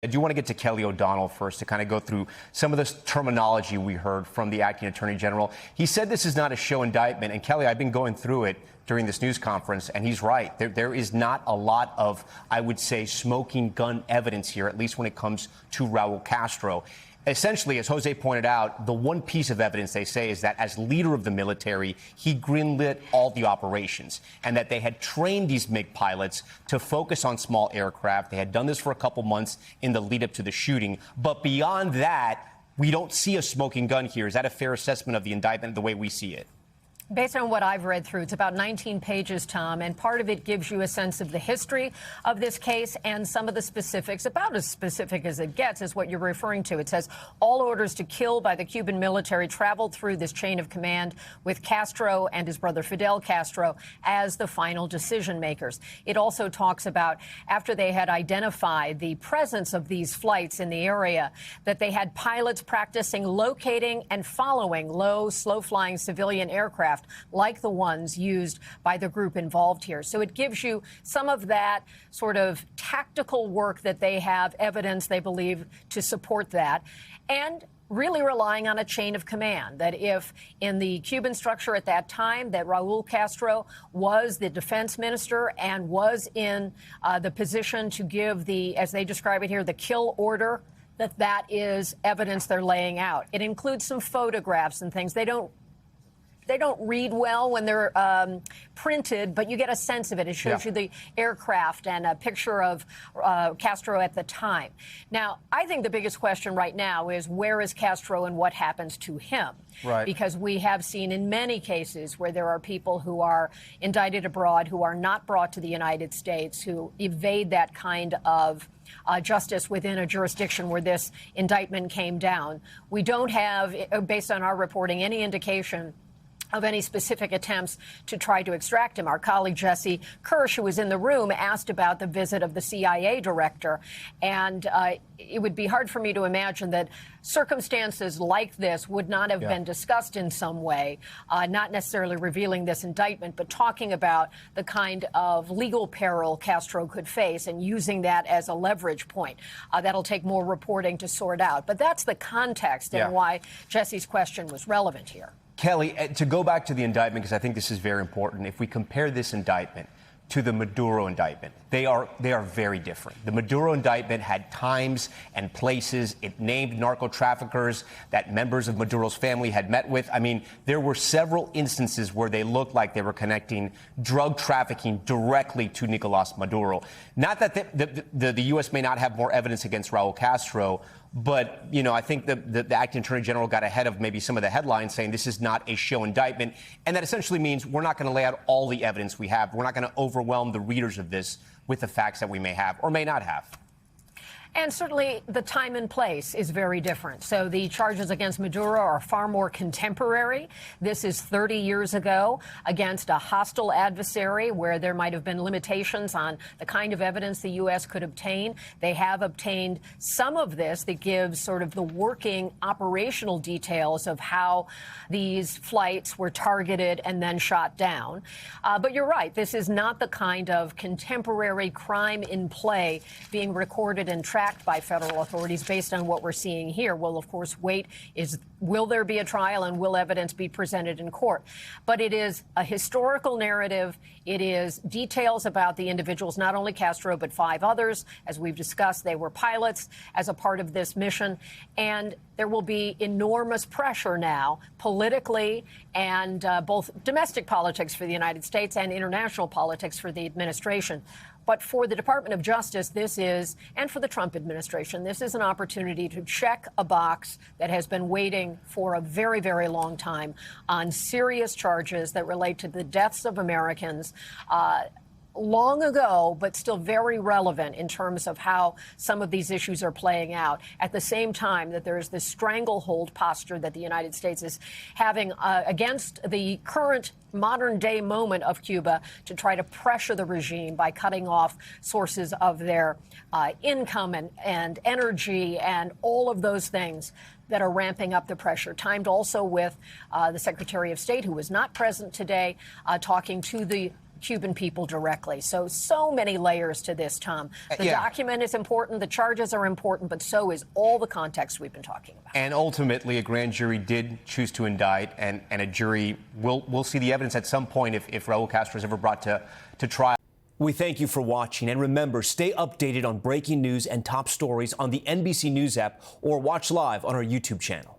I do want to get to Kelly O'Donnell first to kind of go through some of this terminology we heard from the acting attorney general. He said this is not a show indictment. And Kelly, I've been going through it during this news conference, and he's right. There is not a lot of, I would say, smoking gun evidence here, at least when it comes to Raúl Castro. Essentially, as Jose pointed out, the one piece of evidence they say is that as leader of the military, he greenlit all the operations and that they had trained these MiG pilots to focus on small aircraft. They had done this for a couple months in the lead up to the shooting. But beyond that, we don't see a smoking gun here. Is that a fair assessment of the indictment the way we see it? Based on what I've read through, it's about 19 pages, Tom, and part of it gives you a sense of the history of this case and some of the specifics, about as specific as it gets, is what you're referring to. It says all orders to kill by the Cuban military traveled through this chain of command with Castro and his brother Fidel Castro as the final decision makers. It also talks about after they had identified the presence of these flights in the area, that they had pilots practicing locating and following low, slow-flying civilian aircraft like the ones used by the group involved here. So it gives you some of that sort of tactical work that they have evidence, they believe, to support that. And really relying on a chain of command, that if in the Cuban structure at that time that Raúl Castro was the defense minister and was in the position to give the, as they describe it here, the kill order, that is evidence they're laying out. It includes some photographs and things. They don't read well when they're printed, but you get a sense of it. It shows you the aircraft and a picture of Castro at the time. Now, I think the biggest question right now is where is Castro and what happens to him? Right. Because we have seen in many cases where there are people who are indicted abroad, who are not brought to the United States, who evade that kind of justice within a jurisdiction where this indictment came down. We don't have, based on our reporting, any indication of any specific attempts to try to extract him. Our colleague Jesse Kirsch, who was in the room, asked about the visit of the CIA director. And it would be hard for me to imagine that circumstances like this would not have been discussed in some way, not necessarily revealing this indictment, but talking about the kind of legal peril Castro could face and using that as a leverage point. That'll take more reporting to sort out. But that's the context and why Jesse's question was relevant here. Kelly, to go back to the indictment, because I think this is very important, if we compare this indictment to the Maduro indictment, they are very different. The Maduro indictment had times and places. It named narco traffickers that members of Maduro's family had met with. I mean, there were several instances where they looked like they were connecting drug trafficking directly to Nicolás Maduro. Not that the U.S. may not have more evidence against Raúl Castro, but, you know, I think the acting attorney general got ahead of maybe some of the headlines saying this is not a show indictment. And that essentially means we're not going to lay out all the evidence we have. We're not going to overwhelm the readers of this with the facts that we may have or may not have. And certainly the time and place is very different. So the charges against Maduro are far more contemporary. This is 30 years ago against a hostile adversary where there might have been limitations on the kind of evidence the U.S. could obtain. They have obtained some of this that gives sort of the working operational details of how these flights were targeted and then shot down. But you're right. This is not the kind of contemporary crime in play being recorded and tracked by federal authorities based on what we're seeing here. We'll, of course, wait. Will there be a trial and will evidence be presented in court? But it is a historical narrative. It is details about the individuals, not only Castro, but 5 others. As we've discussed, they were pilots as a part of this mission. And there will be enormous pressure now politically and both domestic politics for the United States and international politics for the administration. But for the Department of Justice, this is, and for the Trump administration, this is an opportunity to check a box that has been waiting for a very, very long time on serious charges that relate to the deaths of Americans. Long ago, but still very relevant in terms of how some of these issues are playing out. At the same time that there is this stranglehold posture that the United States is having against the current modern day moment of Cuba to try to pressure the regime by cutting off sources of their income and energy and all of those things that are ramping up the pressure. Timed also with the Secretary of State, who was not present today, talking to the Cuban people directly. So many layers to this, Tom. The document is important, the charges are important, but so is all the context we've been talking about. And ultimately, a grand jury did choose to indict, and a jury will see the evidence at some point if Raúl Castro is ever brought to trial. We thank you for watching, and remember, stay updated on breaking news and top stories on the NBC News app or watch live on our YouTube channel.